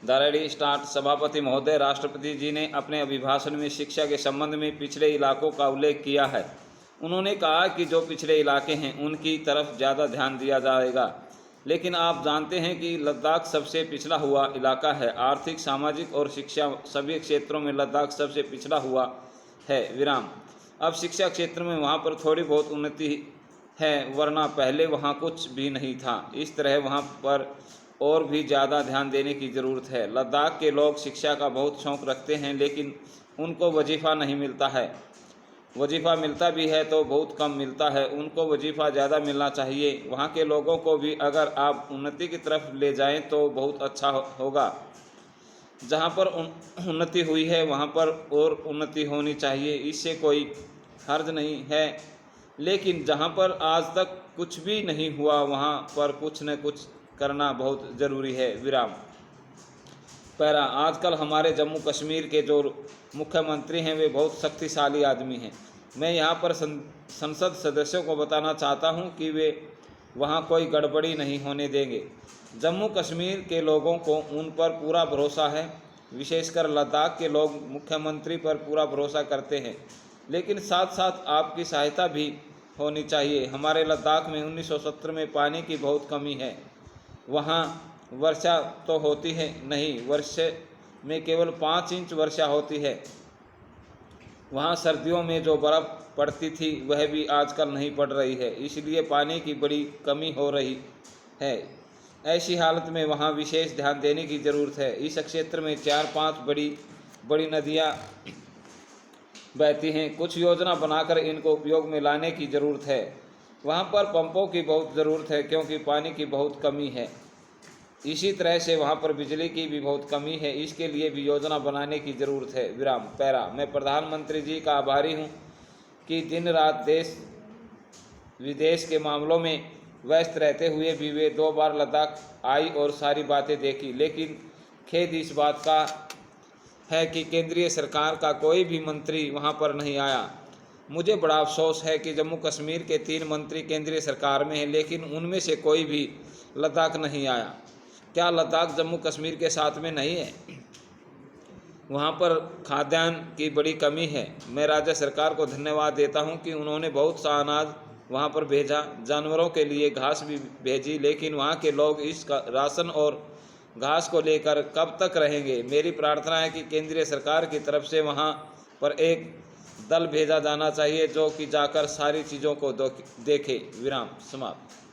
दारेडी start. सभापति महोदय, राष्ट्रपति जी ने अपने अभिभाषण में शिक्षा के संबंध में पिछड़े इलाकों का उल्लेख किया है। उन्होंने कहा कि जो पिछड़े इलाके हैं उनकी तरफ ज़्यादा ध्यान दिया जाएगा, लेकिन आप जानते हैं कि लद्दाख सबसे पिछड़ा हुआ इलाका है। आर्थिक, सामाजिक और शिक्षा सभी क्षेत्रों में लद्दाख सबसे पिछड़ा हुआ है। विराम। अब शिक्षा क्षेत्र में वहाँ पर थोड़ी बहुत उन्नति है, वरना पहले वहाँ कुछ भी नहीं था। इस तरह वहाँ पर और भी ज़्यादा ध्यान देने की ज़रूरत है। लद्दाख के लोग शिक्षा का बहुत शौक़ रखते हैं, लेकिन उनको वजीफ़ा नहीं मिलता है। वजीफ़ा मिलता भी है तो बहुत कम मिलता है। उनको वजीफ़ा ज़्यादा मिलना चाहिए। वहाँ के लोगों को भी अगर आप उन्नति की तरफ ले जाएं तो बहुत अच्छा होगा। जहाँ पर उन्नति हुई है वहाँ पर और उन्नति होनी चाहिए, इससे कोई हर्ज नहीं है। लेकिन जहाँ पर आज तक कुछ भी नहीं हुआ वहाँ पर कुछ न कुछ करना बहुत ज़रूरी है। विराम। पैरा। आजकल हमारे जम्मू कश्मीर के जो मुख्यमंत्री हैं वे बहुत शक्तिशाली आदमी हैं। मैं यहाँ पर संसद सदस्यों को बताना चाहता हूँ कि वे वहाँ कोई गड़बड़ी नहीं होने देंगे। जम्मू कश्मीर के लोगों को उन पर पूरा भरोसा है। विशेषकर लद्दाख के लोग मुख्यमंत्री पर पूरा भरोसा करते हैं, लेकिन साथ साथ आपकी सहायता भी होनी चाहिए। हमारे लद्दाख में 1970 में पानी की बहुत कमी है। वहाँ वर्षा तो होती है नहीं, वर्ष में केवल 5 इंच वर्षा होती है। वहाँ सर्दियों में जो बर्फ़ पड़ती थी वह भी आजकल नहीं पड़ रही है, इसलिए पानी की बड़ी कमी हो रही है। ऐसी हालत में वहाँ विशेष ध्यान देने की ज़रूरत है। इस क्षेत्र में 4-5 बड़ी नदियाँ बहती हैं। कुछ योजना बनाकर इनको उपयोग में लाने की ज़रूरत है। वहाँ पर पंपों की बहुत ज़रूरत है क्योंकि पानी की बहुत कमी है। इसी तरह से वहाँ पर बिजली की भी बहुत कमी है, इसके लिए भी योजना बनाने की ज़रूरत है। विराम। पैरा। मैं प्रधानमंत्री जी का आभारी हूँ कि दिन रात देश विदेश के मामलों में व्यस्त रहते हुए भी वे 2 बार लद्दाख आई और सारी बातें देखी। लेकिन खेद इस बात का है कि केंद्रीय सरकार का कोई भी मंत्री वहाँ पर नहीं आया। मुझे बड़ा अफसोस है कि जम्मू कश्मीर के 3 मंत्री केंद्रीय सरकार में हैं, लेकिन उनमें से कोई भी लद्दाख नहीं आया। क्या लद्दाख जम्मू कश्मीर के साथ में नहीं है? वहाँ पर खाद्यान्न की बड़ी कमी है। मैं राज्य सरकार को धन्यवाद देता हूँ कि उन्होंने बहुत सा अनाज वहाँ पर भेजा, जानवरों के लिए घास भी भेजी, लेकिन वहाँ के लोग इस राशन और घास को लेकर कब तक रहेंगे? मेरी प्रार्थना है कि केंद्रीय सरकार की तरफ से वहाँ पर एक दल भेजा जाना चाहिए जो कि जाकर सारी चीज़ों को देखे। विराम। समाप्त।